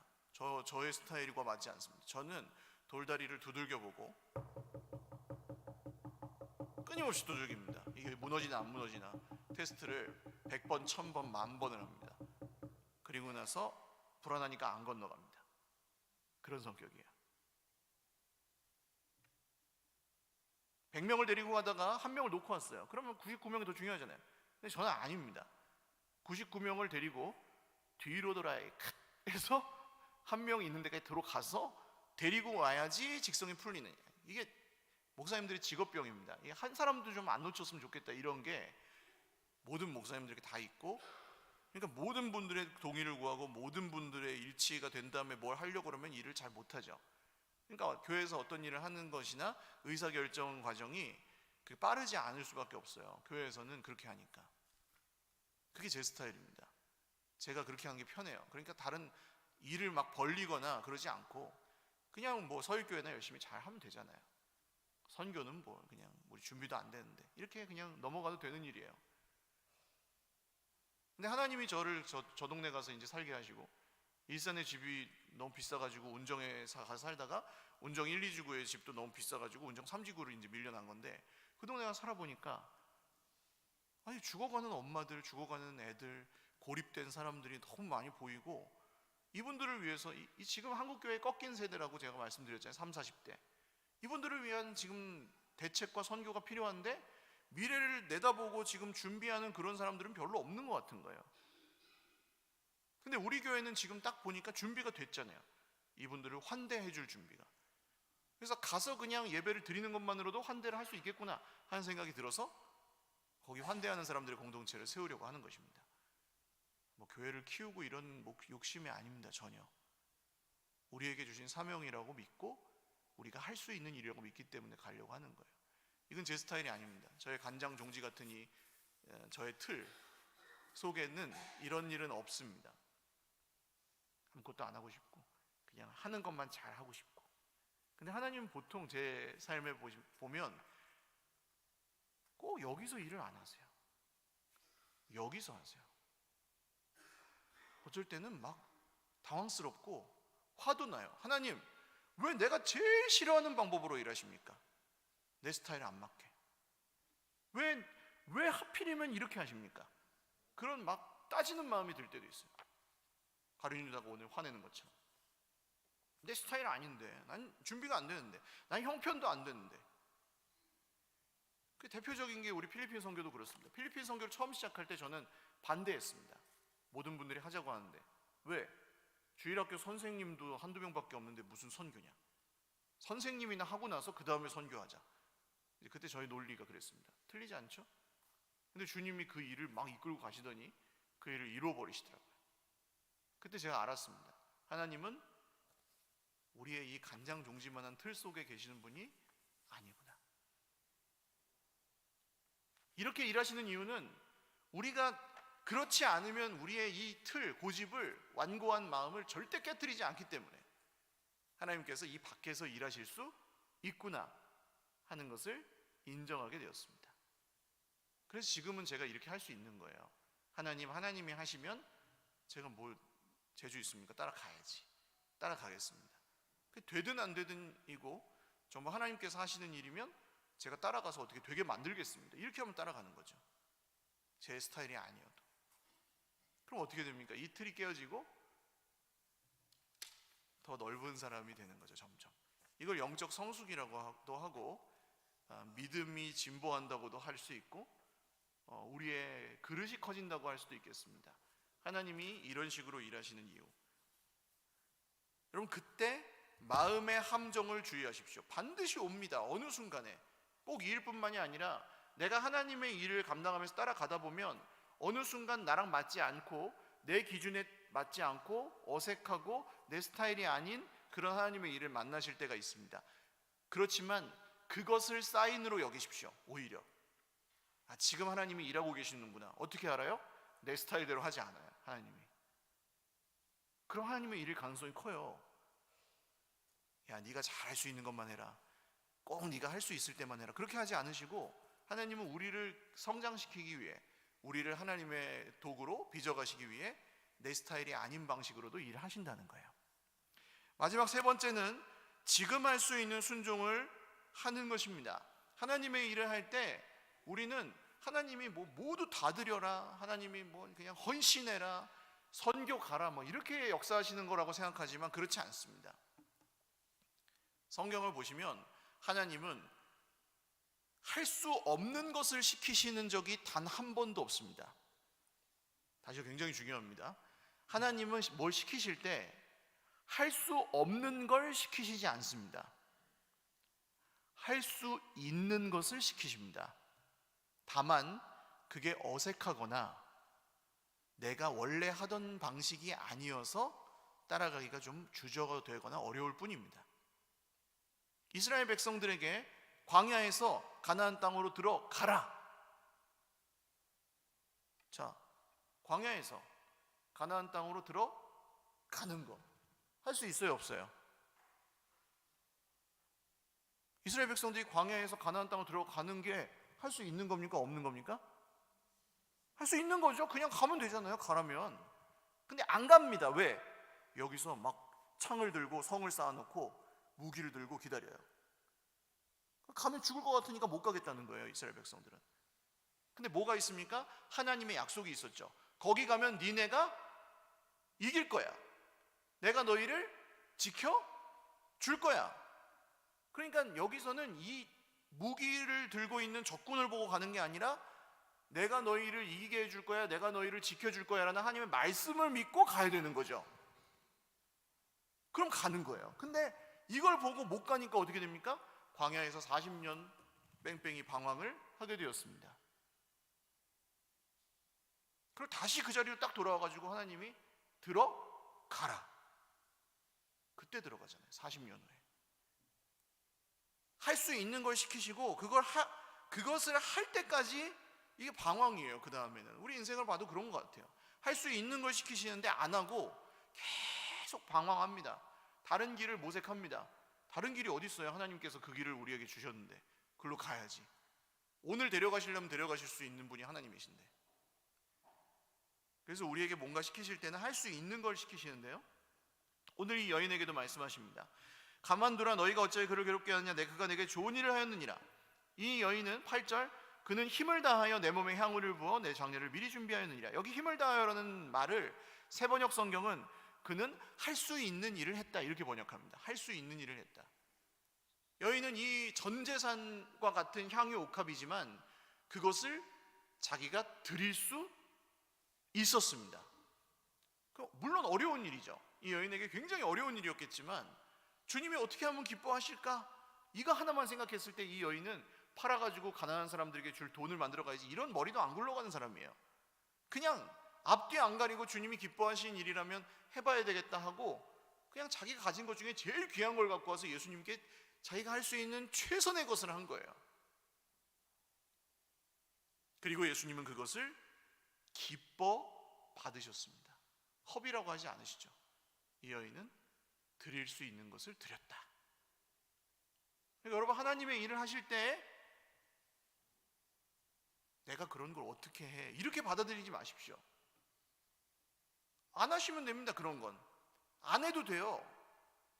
[SPEAKER 1] 저의 스타일과 맞지 않습니다. 저는 돌다리를 두들겨보고 끊임없이 두들깁니다. 이게 무너지나 안 무너지나 테스트를 100번, 1000번, 10,000번을 합니다. 그리고 나서 불안하니까 안 건너갑니다. 그런 성격이에요. 100명을 데리고 가다가 한 명을 놓고 왔어요. 그러면 99명이 더 중요하잖아요. 근데 저는 아닙니다. 99명을 데리고 뒤로 돌아야 해서 한 명이 있는 데까지 들어가서 데리고 와야지 직성이 풀리는, 이게 목사님들의 직업병입니다. 한 사람도 좀 안 놓쳤으면 좋겠다 이런 게 모든 목사님들에게 다 있고, 그러니까 모든 분들의 동의를 구하고 모든 분들의 일치가 된 다음에 뭘 하려고 그러면 일을 잘 못하죠. 그러니까 교회에서 어떤 일을 하는 것이나 의사결정 과정이 빠르지 않을 수밖에 없어요. 교회에서는 그렇게 하니까. 그게 제 스타일입니다. 제가 그렇게 하는 게 편해요. 그러니까 다른 일을 막 벌리거나 그러지 않고 그냥 뭐 서울교회나 열심히 잘 하면 되잖아요. 선교는 뭐 그냥 우리 준비도 안 되는데 이렇게 그냥 넘어가도 되는 일이에요. 근데 하나님이 저를 저 동네 가서 이제 살게 하시고, 일산에 집이 너무 비싸가지고 운정에 가서 살다가 운정 1, 2지구의 집도 너무 비싸가지고 운정 3지구를 이제 밀려난 건데, 그 동네 가서 살아보니까 아니, 죽어가는 엄마들, 죽어가는 애들, 고립된 사람들이 너무 많이 보이고, 이분들을 위해서 지금 한국교회 꺾인 세대라고 제가 말씀드렸잖아요. 30, 40대 이분들을 위한 지금 대책과 선교가 필요한데 미래를 내다보고 지금 준비하는 그런 사람들은 별로 없는 것 같은 거예요. 근데 우리 교회는 지금 딱 보니까 준비가 됐잖아요. 이분들을 환대해 줄 준비가. 그래서 가서 그냥 예배를 드리는 것만으로도 환대를 할 수 있겠구나 하는 생각이 들어서 거기 환대하는 사람들의 공동체를 세우려고 하는 것입니다. 뭐 교회를 키우고 이런 욕심이 아닙니다. 전혀. 우리에게 주신 사명이라고 믿고 우리가 할 수 있는 일이라고 믿기 때문에 가려고 하는 거예요. 이건 제 스타일이 아닙니다. 저의 간장 종지 같은 저의 틀 속에는 이런 일은 없습니다. 아무것도 안 하고 싶고 그냥 하는 것만 잘 하고 싶고. 근데 하나님은 보통 제 삶에 보면 꼭 여기서 일을 안 하세요. 여기서 하세요. 어쩔 때는 막 당황스럽고 화도 나요. 하나님, 왜 내가 제일 싫어하는 방법으로 일하십니까? 내 스타일 안 맞게. 왜 하필이면 이렇게 하십니까? 그런 막 따지는 마음이 들 때도 있어요. 가룟 유다가 오늘 화내는 것처럼. 내 스타일 아닌데, 난 준비가 안 되는데, 난 형편도 안 되는데. 그 대표적인 게 우리 필리핀 선교도 그렇습니다. 필리핀 선교를 처음 시작할 때 저는 반대했습니다. 모든 분들이 하자고 하는데 왜? 주일학교 선생님도 한두 명밖에 없는데 무슨 선교냐? 선생님이나 하고 나서 그 다음에 선교하자. 그때 저희 논리가 그랬습니다. 틀리지 않죠? 근데 주님이 그 일을 막 이끌고 가시더니 그 일을 이루어버리시더라고요. 그때 제가 알았습니다. 하나님은 우리의 이 간장종지만한 틀 속에 계시는 분이 아니구나. 이렇게 일하시는 이유는 우리가 그렇지 않으면 우리의 이 틀, 고집을, 완고한 마음을 절대 깨트리지 않기 때문에 하나님께서 이 밖에서 일하실 수 있구나 하는 것을 인정하게 되었습니다. 그래서 지금은 제가 이렇게 할 수 있는 거예요. 하나님이 하시면 제가 뭘 재주 있습니까? 따라가야지. 따라가겠습니다. 되든 안 되든 이고 정말 하나님께서 하시는 일이면 제가 따라가서 어떻게 되게 만들겠습니다. 이렇게 하면 따라가는 거죠. 제 스타일이 아니어도. 그럼 어떻게 됩니까? 이 틀이 깨어지고 더 넓은 사람이 되는 거죠. 점점. 이걸 영적 성숙이라고도 하고 믿음이 진보한다고도 할 수 있고 우리의 그릇이 커진다고 할 수도 있겠습니다. 하나님이 이런 식으로 일하시는 이유. 여러분, 그때 마음의 함정을 주의하십시오. 반드시 옵니다. 어느 순간에. 꼭 이 일뿐만이 아니라 내가 하나님의 일을 감당하면서 따라가다 보면 어느 순간 나랑 맞지 않고 내 기준에 맞지 않고 어색하고 내 스타일이 아닌 그런 하나님의 일을 만나실 때가 있습니다. 그렇지만 그것을 사인으로 여기십시오. 오히려 지금 하나님이 일하고 계시는구나. 어떻게 알아요? 내 스타일대로 하지 않아요. 하나님이. 그럼 하나님의 일일 가능성이 커요. 야, 네가 잘할 수 있는 것만 해라. 꼭 네가 할 수 있을 때만 해라. 그렇게 하지 않으시고 하나님은 우리를 성장시키기 위해, 우리를 하나님의 도구로 빚어가시기 위해 내 스타일이 아닌 방식으로도 일을 하신다는 거예요. 마지막 세 번째는 지금 할 수 있는 순종을 하는 것입니다. 하나님의 일을 할 때 우리는 하나님이 모두 다 드려라, 하나님이 그냥 헌신해라, 선교 가라, 이렇게 역사하시는 거라고 생각하지만 그렇지 않습니다. 성경을 보시면 하나님은 할 수 없는 것을 시키시는 적이 단 한 번도 없습니다. 다시 굉장히 중요합니다. 하나님은 뭘 시키실 때 할 수 없는 걸 시키시지 않습니다. 할 수 있는 것을 시키십니다. 다만 그게 어색하거나 내가 원래 하던 방식이 아니어서 따라가기가 좀 주저되거나 어려울 뿐입니다. 이스라엘 백성들에게 광야에서 가나안 땅으로 들어가라. 자, 광야에서 가나안 땅으로 들어가는 거 할 수 있어요, 없어요? 이스라엘 백성들이 광야에서 가나안 땅으로 들어가는 게 할 수 있는 겁니까? 없는 겁니까? 할 수 있는 거죠. 그냥 가면 되잖아요, 가라면. 근데 안 갑니다. 왜? 여기서 막 창을 들고 성을 쌓아놓고 무기를 들고 기다려요. 가면 죽을 것 같으니까 못 가겠다는 거예요, 이스라엘 백성들은. 근데 뭐가 있습니까? 하나님의 약속이 있었죠. 거기 가면 니네가 이길 거야. 내가 너희를 지켜줄 거야. 그러니까 여기서는 이 무기를 들고 있는 적군을 보고 가는 게 아니라 내가 너희를 이기게 해줄 거야, 내가 너희를 지켜줄 거야 라는 하나님의 말씀을 믿고 가야 되는 거죠. 그럼 가는 거예요. 근데 이걸 보고 못 가니까 어떻게 됩니까? 광야에서 40년 뺑뺑이 방황을 하게 되었습니다. 그리고 다시 그 자리로 딱 돌아와가지고 하나님이 들어가라. 그때 들어가잖아요. 40년 후에. 할 수 있는 걸 시키시고 그것을 할 때까지 이게 방황이에요. 그 다음에는 우리 인생을 봐도 그런 것 같아요. 할 수 있는 걸 시키시는데 안 하고 계속 방황합니다. 다른 길을 모색합니다. 다른 길이 어디 있어요? 하나님께서 그 길을 우리에게 주셨는데 그걸로 가야지. 오늘 데려가시려면 데려가실 수 있는 분이 하나님이신데. 그래서 우리에게 뭔가 시키실 때는 할 수 있는 걸 시키시는데요, 오늘 이 여인에게도 말씀하십니다. 가만두라, 너희가 어찌 그를 괴롭게 하느냐, 그가 내게 좋은 일을 하였느니라. 이 여인은 8절, 그는 힘을 다하여 내 몸에 향유를 부어 내 장례를 미리 준비하였느니라. 여기 힘을 다하여라는 말을 세번역 성경은 그는 할 수 있는 일을 했다 이렇게 번역합니다. 할 수 있는 일을 했다. 여인은 이 전재산과 같은 향유 옥합이지만 그것을 자기가 드릴 수 있었습니다. 물론 어려운 일이죠. 이 여인에게 굉장히 어려운 일이었겠지만 주님이 어떻게 하면 기뻐하실까? 이거 하나만 생각했을 때 이 여인은 팔아가지고 가난한 사람들에게 줄 돈을 만들어 가야지, 이런 머리도 안 굴러가는 사람이에요. 그냥 앞뒤 안 가리고 주님이 기뻐하시는 일이라면 해봐야 되겠다 하고 그냥 자기가 가진 것 중에 제일 귀한 걸 갖고 와서 예수님께 자기가 할 수 있는 최선의 것을 한 거예요. 그리고 예수님은 그것을 기뻐 받으셨습니다. 허비라고 하지 않으시죠. 이 여인은 드릴 수 있는 것을 드렸다. 그러니까 여러분, 하나님의 일을 하실 때 내가 그런 걸 어떻게 해, 이렇게 받아들이지 마십시오. 안 하시면 됩니다. 그런 건 안 해도 돼요.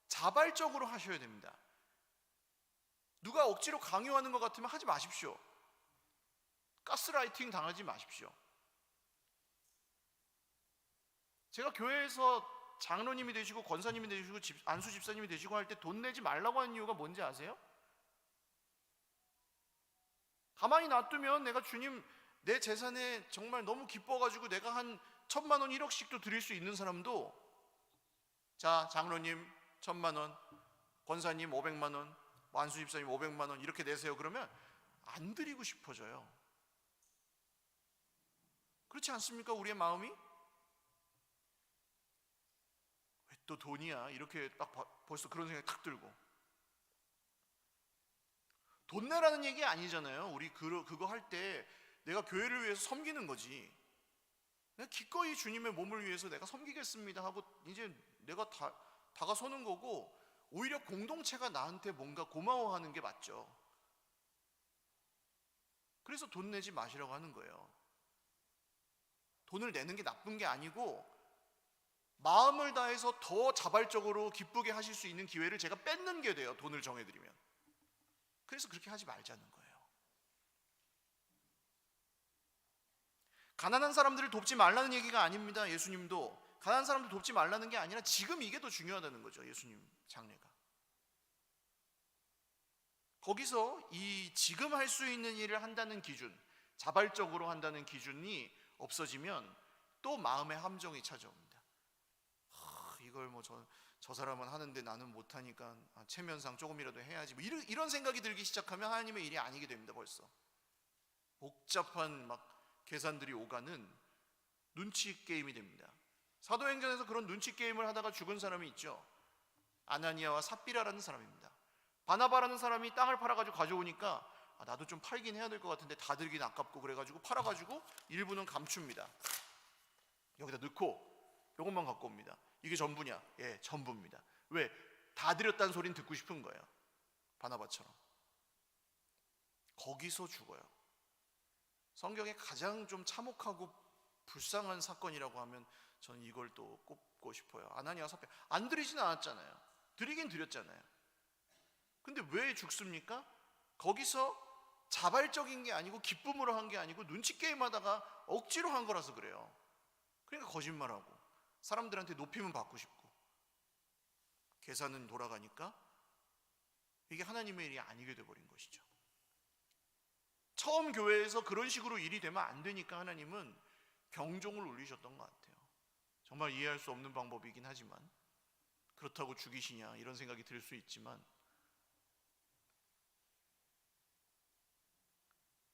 [SPEAKER 1] 자발적으로 하셔야 됩니다. 누가 억지로 강요하는 것 같으면 하지 마십시오. 가스라이팅 당하지 마십시오. 제가 교회에서 장로님이 되시고 권사님이 되시고 안수 집사님이 되시고 할 때 돈 내지 말라고 하는 이유가 뭔지 아세요? 가만히 놔두면 내가 주님, 내 재산에 정말 너무 기뻐가지고 내가 한 1,000만 원, 1억씩도 드릴 수 있는 사람도, 자, 장로님 1,000만 원, 권사님 500만 원, 안수 집사님 500만 원 이렇게 내세요. 그러면 안 드리고 싶어져요. 그렇지 않습니까? 우리의 마음이? 왜 또 돈이야? 이렇게 딱 벌써 그런 생각이 탁 들고. 돈 내라는 얘기 아니잖아요. 우리 그거 할 때 내가 교회를 위해서 섬기는 거지. 내가 기꺼이 주님의 몸을 위해서 내가 섬기겠습니다 하고 이제 내가 다가서는 거고, 오히려 공동체가 나한테 뭔가 고마워하는 게 맞죠. 그래서 돈 내지 마시라고 하는 거예요. 돈을 내는 게 나쁜 게 아니고 마음을 다해서 더 자발적으로 기쁘게 하실 수 있는 기회를 제가 뺏는 게 돼요. 돈을 정해드리면. 그래서 그렇게 하지 말자는 거예요. 가난한 사람들을 돕지 말라는 얘기가 아닙니다. 예수님도 가난한 사람들 돕지 말라는 게 아니라 지금 이게 더 중요하다는 거죠. 예수님 장례가. 거기서 이 지금 할 수 있는 일을 한다는 기준, 자발적으로 한다는 기준이 없어지면 또 마음의 함정이 찾아옵니다. 이걸 뭐 저 사람은 하는데 나는 못하니까 체면상 조금이라도 해야지, 뭐 이런 생각이 들기 시작하면 하나님의 일이 아니게 됩니다. 벌써 복잡한 막 계산들이 오가는 눈치 게임이 됩니다. 사도행전에서 그런 눈치 게임을 하다가 죽은 사람이 있죠. 아나니아와 삽비라라는 사람입니다. 바나바라는 사람이 땅을 팔아가지고 가져오니까 나도 좀 팔긴 해야 될 것 같은데 다 들긴 아깝고 그래가지고 팔아가지고 일부는 감춥니다. 여기다 넣고 이것만 갖고 옵니다. 이게 전부냐? 예, 전부입니다. 왜? 다 드렸다는 소리는 듣고 싶은 거예요. 바나바처럼. 거기서 죽어요. 성경에 가장 좀 참혹하고 불쌍한 사건이라고 하면 저는 이걸 또 꼽고 싶어요. 아나니아와 삽비라. 안 드리진 않았잖아요. 드리긴 드렸잖아요. 근데 왜 죽습니까? 거기서 자발적인 게 아니고 기쁨으로 한 게 아니고 눈치 게임 하다가 억지로 한 거라서 그래요. 그러니까 거짓말하고 사람들한테 높임은 받고 싶고 계산은 돌아가니까 이게 하나님의 일이 아니게 돼버린 것이죠. 처음 교회에서 그런 식으로 일이 되면 안 되니까 하나님은 경종을 울리셨던 것 같아요. 정말 이해할 수 없는 방법이긴 하지만, 그렇다고 죽이시냐 이런 생각이 들 수 있지만,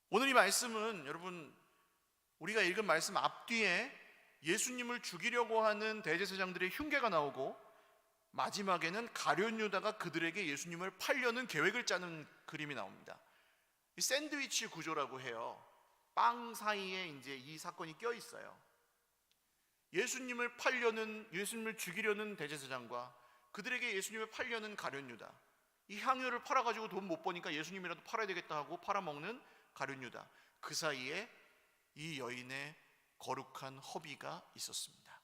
[SPEAKER 1] 오늘 이 말씀은 여러분 우리가 읽은 말씀 앞뒤에 예수님을 죽이려고 하는 대제사장들의 흉계가 나오고 마지막에는 가룟 유다가 그들에게 예수님을 팔려는 계획을 짜는 그림이 나옵니다. 이 샌드위치 구조라고 해요. 빵 사이에 이제 이 사건이 껴 있어요. 예수님을 죽이려는 대제사장과 그들에게 예수님을 팔려는 가룟 유다. 이 향유를 팔아가지고 돈 못 버니까 예수님이라도 팔아야 되겠다 하고 팔아먹는 가룟 유다. 그 사이에 이 여인의 거룩한 허비가 있었습니다.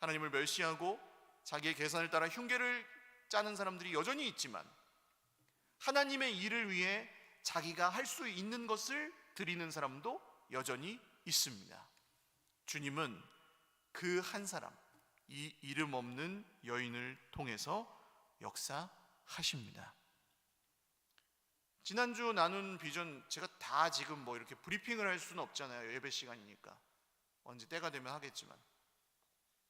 [SPEAKER 1] 하나님을 멸시하고 자기의 계산을 따라 흉계를 짜는 사람들이 여전히 있지만, 하나님의 일을 위해 자기가 할 수 있는 것을 드리는 사람도 여전히 있습니다. 주님은 그 한 사람, 이 이름 없는 여인을 통해서 역사하십니다. 지난주 나눈 비전 제가 다 지금 뭐 이렇게 브리핑을 할 수는 없잖아요. 예배 시간이니까. 언제 때가 되면 하겠지만,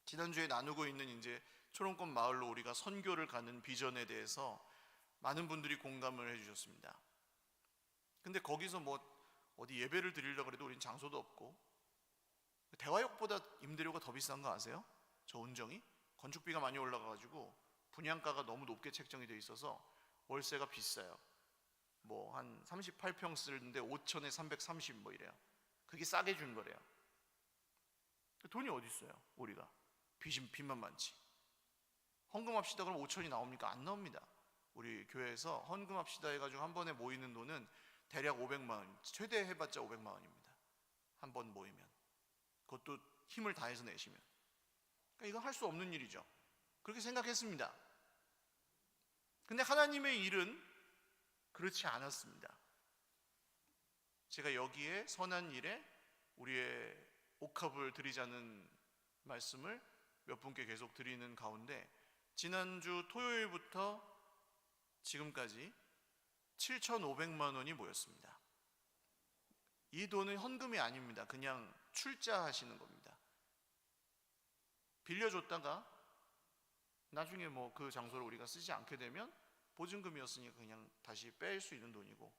[SPEAKER 1] 지난주에 나누고 있는 이제 초롱꽃 마을로 우리가 선교를 가는 비전에 대해서 많은 분들이 공감을 해주셨습니다. 근데 거기서 뭐 어디 예배를 드리려고 해도 우린 장소도 없고, 대화역보다 임대료가 더 비싼 거 아세요? 저 운정이 건축비가 많이 올라가가지고 분양가가 너무 높게 책정이 돼 있어서 월세가 비싸요. 뭐 한 38평 쓰는데 5천에 330 뭐 이래요. 그게 싸게 준 거래요. 돈이 어디 있어요? 우리가 빚만 많지. 헌금합시다 그럼 5천이 나옵니까? 안 나옵니다. 우리 교회에서 헌금합시다 해가지고 한 번에 모이는 돈은 대략 500만 원, 최대 해봤자 500만 원입니다. 한 번 모이면. 그것도 힘을 다해서 내시면. 그러니까 이건 할 수 없는 일이죠. 그렇게 생각했습니다. 근데 하나님의 일은 그렇지 않았습니다. 제가 여기에 선한 일에 우리의 옥합을 드리자는 말씀을 몇 분께 계속 드리는 가운데, 지난주 토요일부터 지금까지 7,500만 원이 모였습니다. 이 돈은 헌금이 아닙니다. 그냥 출자하시는 겁니다. 빌려줬다가 나중에 뭐 그 장소를 우리가 쓰지 않게 되면 보증금이었으니까 그냥 다시 뺄 수 있는 돈이고,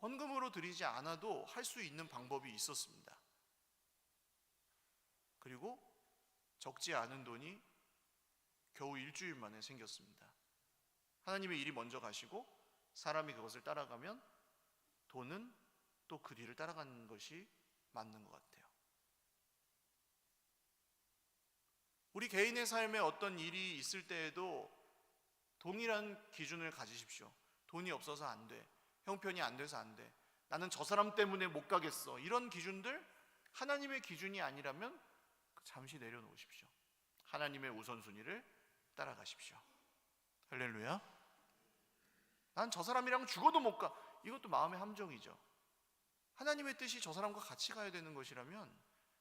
[SPEAKER 1] 헌금으로 드리지 않아도 할 수 있는 방법이 있었습니다. 그리고 적지 않은 돈이 겨우 일주일 만에 생겼습니다. 하나님의 일이 먼저 가시고 사람이 그것을 따라가면 돈은 또 그 뒤를 따라가는 것이 맞는 것 같아요. 우리 개인의 삶에 어떤 일이 있을 때에도 동일한 기준을 가지십시오. 돈이 없어서 안 돼. 형편이 안 돼서 안 돼. 나는 저 사람 때문에 못 가겠어. 이런 기준들, 하나님의 기준이 아니라면 잠시 내려놓으십시오. 하나님의 우선순위를 따라가십시오. 할렐루야. 난 저 사람이랑 죽어도 못 가. 이것도 마음의 함정이죠. 하나님의 뜻이 저 사람과 같이 가야 되는 것이라면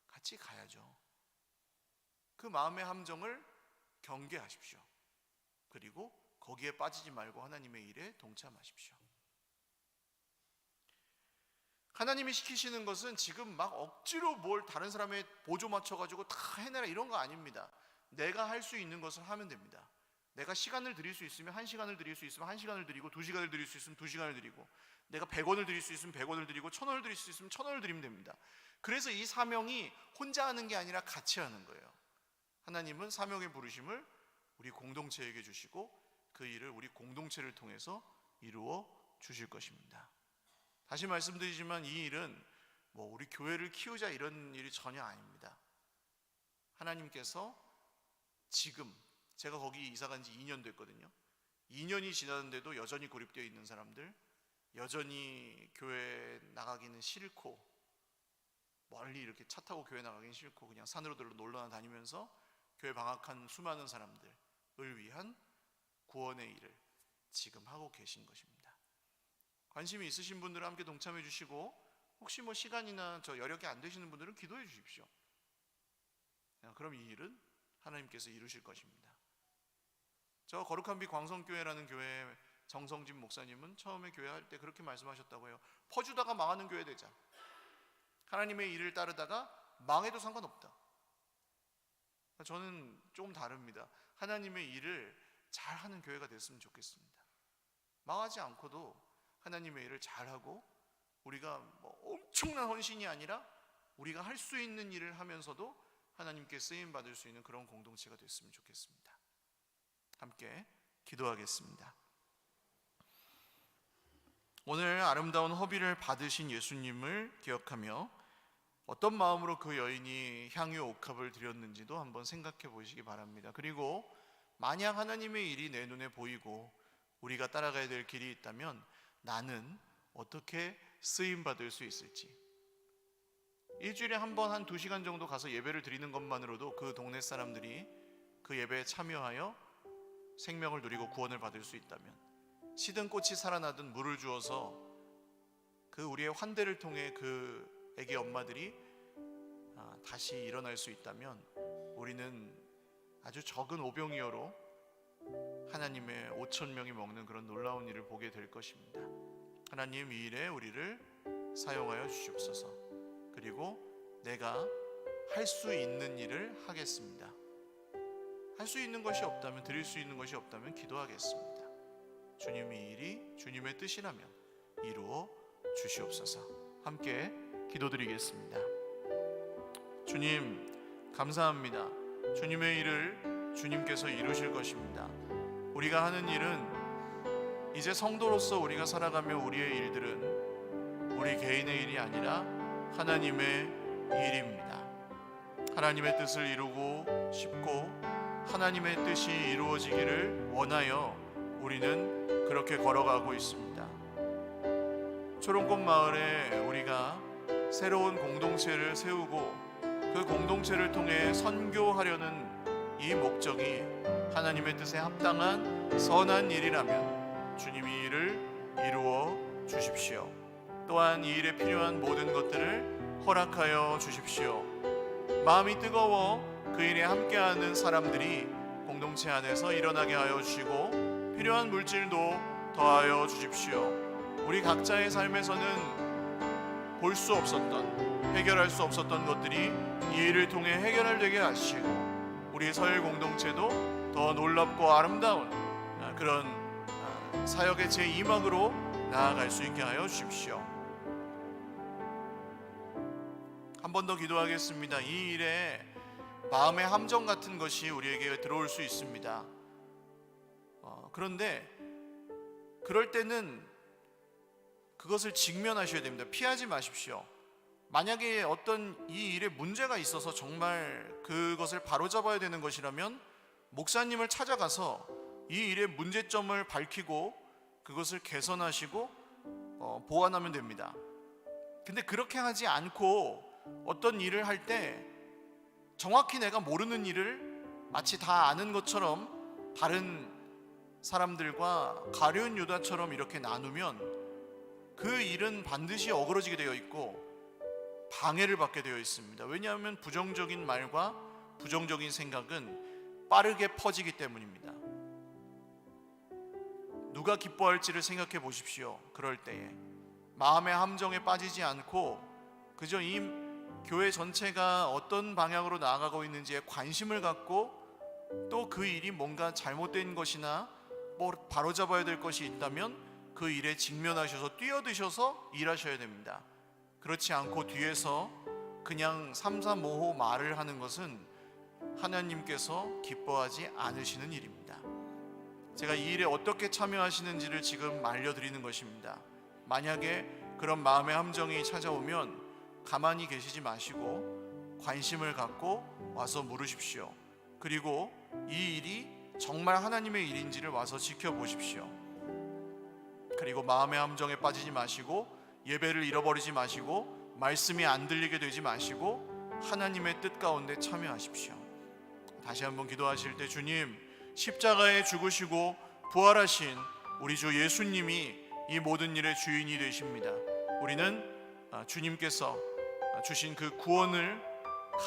[SPEAKER 1] 같이 가야죠. 그 마음의 함정을 경계하십시오. 그리고 거기에 빠지지 말고 하나님의 일에 동참하십시오. 하나님이 시키시는 것은 지금 막 억지로 뭘 다른 사람의 보조 맞춰가지고 다 해내라 이런 거 아닙니다. 내가 할 수 있는 것을 하면 됩니다. 내가 시간을 드릴 수 있으면 1시간을 드릴 수 있으면 1시간을 드리고, 2시간을 드릴 수 있으면 2시간을 드리고, 내가 100원을 드릴 수 있으면 100원을 드리고, 1000원을 드릴 수 있으면 1000원을 드리면 됩니다. 그래서 이 사명이 혼자 하는 게 아니라 같이 하는 거예요. 하나님은 사명의 부르심을 우리 공동체에게 주시고 그 일을 우리 공동체를 통해서 이루어 주실 것입니다. 다시 말씀드리지만 이 일은 뭐 우리 교회를 키우자 이런 일이 전혀 아닙니다. 하나님께서 지금, 제가 거기 이사 간 지 2년 됐거든요. 2년이 지났는데도 여전히 고립되어 있는 사람들, 여전히 교회 나가기는 싫고, 멀리 이렇게 차 타고 교회 나가기는 싫고 그냥 산으로 놀러 다니면서 교회 방학한 수많은 사람들을 위한 구원의 일을 지금 하고 계신 것입니다. 관심이 있으신 분들은 함께 동참해 주시고, 혹시 뭐 시간이나 여력이 안 되시는 분들은 기도해 주십시오. 그럼 이 일은 하나님께서 이루실 것입니다. 저 거룩한 빛 광성교회라는 교회 정성진 목사님은 처음에 교회 할 때 그렇게 말씀하셨다고 해요. 퍼주다가 망하는 교회 되자. 하나님의 일을 따르다가 망해도 상관없다. 저는 조금 다릅니다. 하나님의 일을 잘하는 교회가 됐으면 좋겠습니다. 망하지 않고도 하나님의 일을 잘하고, 우리가 뭐 엄청난 헌신이 아니라 우리가 할 수 있는 일을 하면서도 하나님께 쓰임받을 수 있는 그런 공동체가 됐으면 좋겠습니다. 함께 기도하겠습니다. 오늘 아름다운 허비를 받으신 예수님을 기억하며 어떤 마음으로 그 여인이 향유 옥합을 드렸는지도 한번 생각해 보시기 바랍니다. 그리고 만약 하나님의 일이 내 눈에 보이고 우리가 따라가야 될 길이 있다면 나는 어떻게 쓰임받을 수 있을지, 일주일에 한 번 한 2시간 정도 가서 예배를 드리는 것만으로도 그 동네 사람들이 그 예배에 참여하여 생명을 누리고 구원을 받을 수 있다면, 시든 꽃이 살아나든 물을 주어서 그 우리의 환대를 통해 그 애기 엄마들이 다시 일어날 수 있다면, 우리는 아주 적은 오병이어로 하나님의 5,000명이 먹는 그런 놀라운 일을 보게 될 것입니다. 하나님 이 일에 우리를 사용하여 주시옵소서. 그리고 내가 할 수 있는 일을 하겠습니다. 할 수 있는 것이 없다면, 드릴 수 있는 것이 없다면 기도하겠습니다. 주님의 일이 주님의 뜻이라면 이루어 주시옵소서. 함께 기도드리겠습니다. 주님, 감사합니다. 주님의 일을 주님께서 이루실 것입니다. 우리가 하는 일은, 이제 성도로서 우리가 살아가며 우리의 일들은 우리 개인의 일이 아니라 하나님의 일입니다. 하나님의 뜻을 이루고 싶고 하나님의 뜻이 이루어지기를 원하여 우리는 그렇게 걸어가고 있습니다. 초롱꽃 마을에 우리가 새로운 공동체를 세우고 그 공동체를 통해 선교하려는 이 목적이 하나님의 뜻에 합당한 선한 일이라면 주님이 이 일을 이루어 주십시오. 또한 이 일에 필요한 모든 것들을 허락하여 주십시오. 마음이 뜨거워 그 일에 함께하는 사람들이 공동체 안에서 일어나게 하여 주시고 필요한 물질도 더하여 주십시오. 우리 각자의 삶에서는 볼 수 없었던, 해결할 수 없었던 것들이 이 일을 통해 해결되게 하시고 우리 서일 공동체도 더 놀랍고 아름다운 그런 사역의 제2막으로 나아갈 수 있게 하여 주십시오. 한 번 더 기도하겠습니다. 이 일에 마음의 함정 같은 것이 우리에게 들어올 수 있습니다. 그런데 그럴 때는 그것을 직면하셔야 됩니다. 피하지 마십시오. 만약에 어떤 이 일에 문제가 있어서 정말 그것을 바로잡아야 되는 것이라면 목사님을 찾아가서 이 일의 문제점을 밝히고 그것을 개선하시고 보완하면 됩니다. 근데 그렇게 하지 않고 어떤 일을 할 때 정확히 내가 모르는 일을 마치 다 아는 것처럼 다른 사람들과 가룟 유다처럼 이렇게 나누면 그 일은 반드시 어그러지게 되어 있고 방해를 받게 되어 있습니다. 왜냐하면 부정적인 말과 부정적인 생각은 빠르게 퍼지기 때문입니다. 누가 기뻐할지를 생각해 보십시오. 그럴 때에 마음의 함정에 빠지지 않고 그저 이 교회 전체가 어떤 방향으로 나아가고 있는지에 관심을 갖고 또 그 일이 뭔가 잘못된 것이나 바로잡아야 될 것이 있다면 그 일에 직면하셔서 뛰어드셔서 일하셔야 됩니다. 그렇지 않고 뒤에서 그냥 삼삼오오 말을 하는 것은 하나님께서 기뻐하지 않으시는 일입니다. 제가 이 일에 어떻게 참여하시는지를 지금 알려드리는 것입니다. 만약에 그런 마음의 함정이 찾아오면 가만히 계시지 마시고 관심을 갖고 와서 물으십시오. 그리고 이 일이 정말 하나님의 일인지를 와서 지켜보십시오. 그리고 마음의 함정에 빠지지 마시고 예배를 잃어버리지 마시고 말씀이 안 들리게 되지 마시고 하나님의 뜻 가운데 참여하십시오. 다시 한번 기도하실 때 주님, 십자가에 죽으시고 부활하신 우리 주 예수님이 이 모든 일의 주인이 되십니다. 우리는 주님께서 주신 그 구원을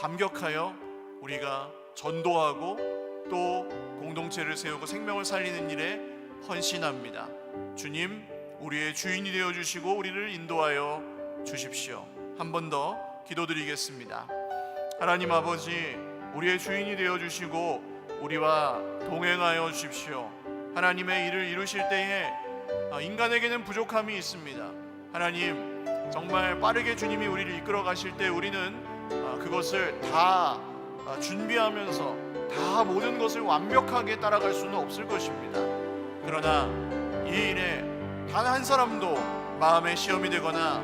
[SPEAKER 1] 감격하여 우리가 전도하고 또 공동체를 세우고 생명을 살리는 일에 헌신합니다. 주님, 우리의 주인이 되어주시고 우리를 인도하여 주십시오. 한 번 더 기도드리겠습니다. 하나님 아버지, 우리의 주인이 되어주시고 우리와 동행하여 주십시오. 하나님의 일을 이루실 때에 인간에게는 부족함이 있습니다. 하나님, 정말 빠르게 주님이 우리를 이끌어 가실 때 우리는 그것을 다 준비하면서 다 모든 것을 완벽하게 따라갈 수는 없을 것입니다. 그러나 이 일에 단 한 사람도 마음의 시험이 되거나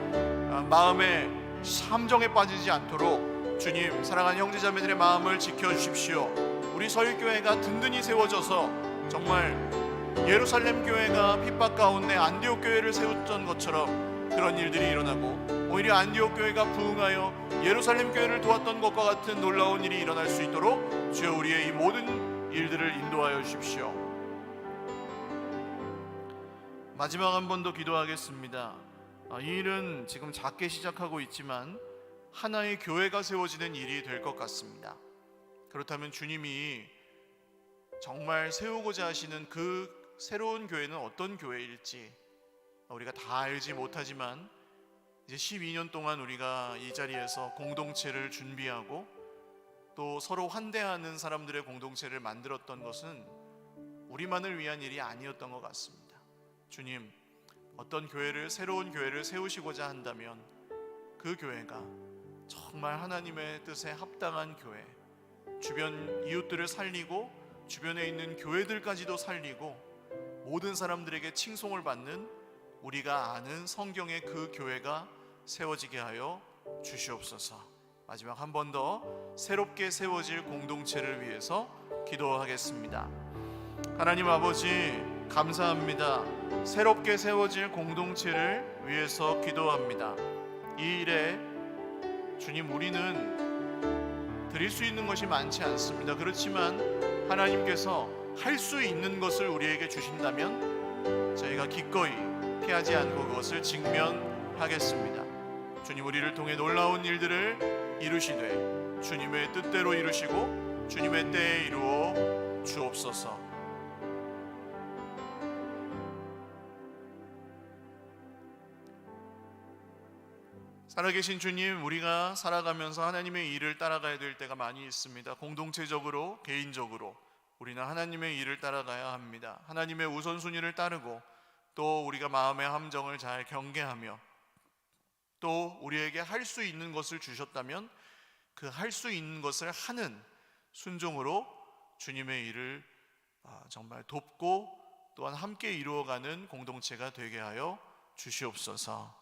[SPEAKER 1] 마음의 함정에 빠지지 않도록 주님, 사랑하는 형제자매들의 마음을 지켜주십시오. 우리 서일교회가 든든히 세워져서 정말 예루살렘 교회가 핍박 가운데 안디옥 교회를 세웠던 것처럼 그런 일들이 일어나고 오히려 안디옥 교회가 부흥하여 예루살렘 교회를 도왔던 것과 같은 놀라운 일이 일어날 수 있도록 주여 우리의 이 모든 일들을 인도하여 주십시오. 마지막 한 번 더 기도하겠습니다. 이 일은 지금 작게 시작하고 있지만 하나의 교회가 세워지는 일이 될 것 같습니다. 그렇다면 주님이 정말 세우고자 하시는 그 새로운 교회는 어떤 교회일지 우리가 다 알지 못하지만 이제 12년 동안 우리가 이 자리에서 공동체를 준비하고 또 서로 환대하는 사람들의 공동체를 만들었던 것은 우리만을 위한 일이 아니었던 것 같습니다. 주님, 어떤 교회를, 새로운 교회를 세우시고자 한다면 그 교회가 정말 하나님의 뜻에 합당한 교회, 주변 이웃들을 살리고 주변에 있는 교회들까지도 살리고 모든 사람들에게 칭송을 받는 우리가 아는 성경의 그 교회가 세워지게 하여 주시옵소서. 마지막 한 번 더 새롭게 세워질 공동체를 위해서 기도하겠습니다. 하나님 아버지, 감사합니다. 새롭게 세워질 공동체를 위해서 기도합니다. 이 일에 주님, 우리는 드릴 수 있는 것이 많지 않습니다. 그렇지만 하나님께서 할 수 있는 것을 우리에게 주신다면 저희가 기꺼이 피하지 않고 그것을 직면하겠습니다. 주님, 우리를 통해 놀라운 일들을 이루시되 주님의 뜻대로 이루시고 주님의 때에 이루어 주옵소서. 살아계신 주님, 우리가 살아가면서 하나님의 일을 따라가야 될 때가 많이 있습니다. 공동체적으로, 개인적으로 우리는 하나님의 일을 따라가야 합니다. 하나님의 우선순위를 따르고 또 우리가 마음의 함정을 잘 경계하며 또 우리에게 할 수 있는 것을 주셨다면 그 할 수 있는 것을 하는 순종으로 주님의 일을 정말 돕고 또한 함께 이루어가는 공동체가 되게 하여 주시옵소서.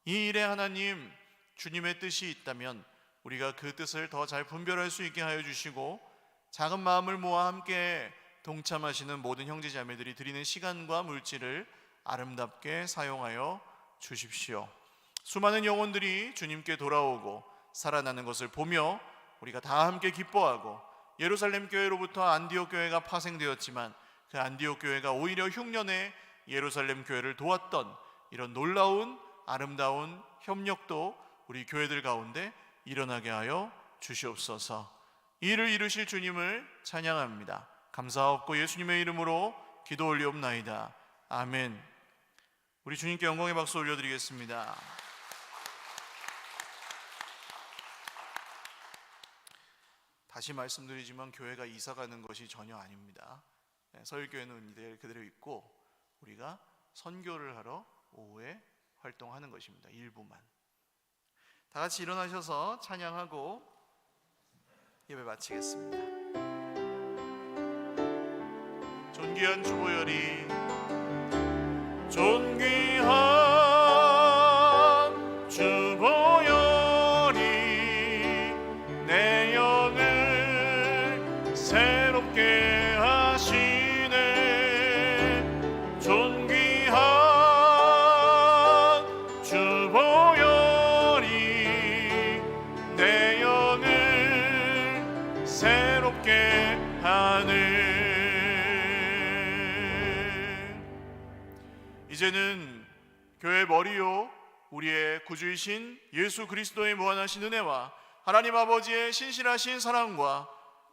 [SPEAKER 1] 이 일에 하나님, 주님의 뜻이 있다면 우리가 그 뜻을 더 잘 분별할 수 있게 하여 주시고 작은 마음을 모아 함께 동참하시는 모든 형제자매들이 드리는 시간과 물질을 아름답게 사용하여 주십시오. 수많은 영혼들이 주님께 돌아오고 살아나는 것을 보며 우리가 다 함께 기뻐하고, 예루살렘 교회로부터 안디옥 교회가 파생되었지만 그 안디옥 교회가 오히려 흉년에 예루살렘 교회를 도왔던 이런 놀라운 아름다운 협력도 우리 교회들 가운데 일어나게 하여 주시옵소서. 이 일을 이루실 주님을 찬양합니다. 감사하옵고 예수님의 이름으로 기도 올리옵나이다. 아멘. 우리 주님께 영광의 박수 올려드리겠습니다. 다시 말씀드리지만 교회가 이사가는 것이 전혀 아닙니다. 서울교회는 그대로 있고 우리가 선교를 하러 오후에 활동하는 것입니다. 일부만. 다 같이 일어나셔서 찬양하고 예배 마치겠습니다. 존귀한 주보혈이, 존귀한 주보혈이 내 영을 새롭게 하시네. 존귀한 새롭게 하네. 이제는 교회 머리요 우리의 구주이신 예수 그리스도의 무한하신 은혜와 하나님 아버지의 신실하신 사랑과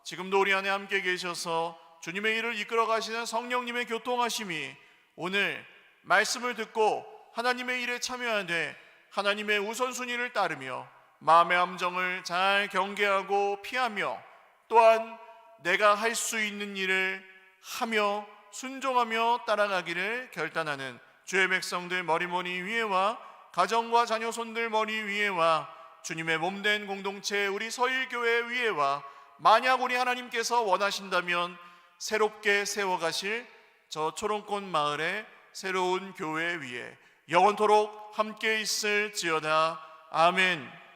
[SPEAKER 1] 지금도 우리 안에 함께 계셔서 주님의 일을 이끌어 가시는 성령님의 교통하심이 오늘 말씀을 듣고 하나님의 일에 참여하되 하나님의 우선순위를 따르며 마음의 함정을 잘 경계하고 피하며 또한 내가 할 수 있는 일을 하며 순종하며 따라가기를 결단하는 주의 백성들 머리머리 위에와 가정과 자녀손들 머리 위에와 주님의 몸된 공동체 우리 서일교회 위에와 만약 우리 하나님께서 원하신다면 새롭게 세워가실 저 초롱꽃 마을의 새로운 교회 위에 영원토록 함께 있을지어다. 아멘.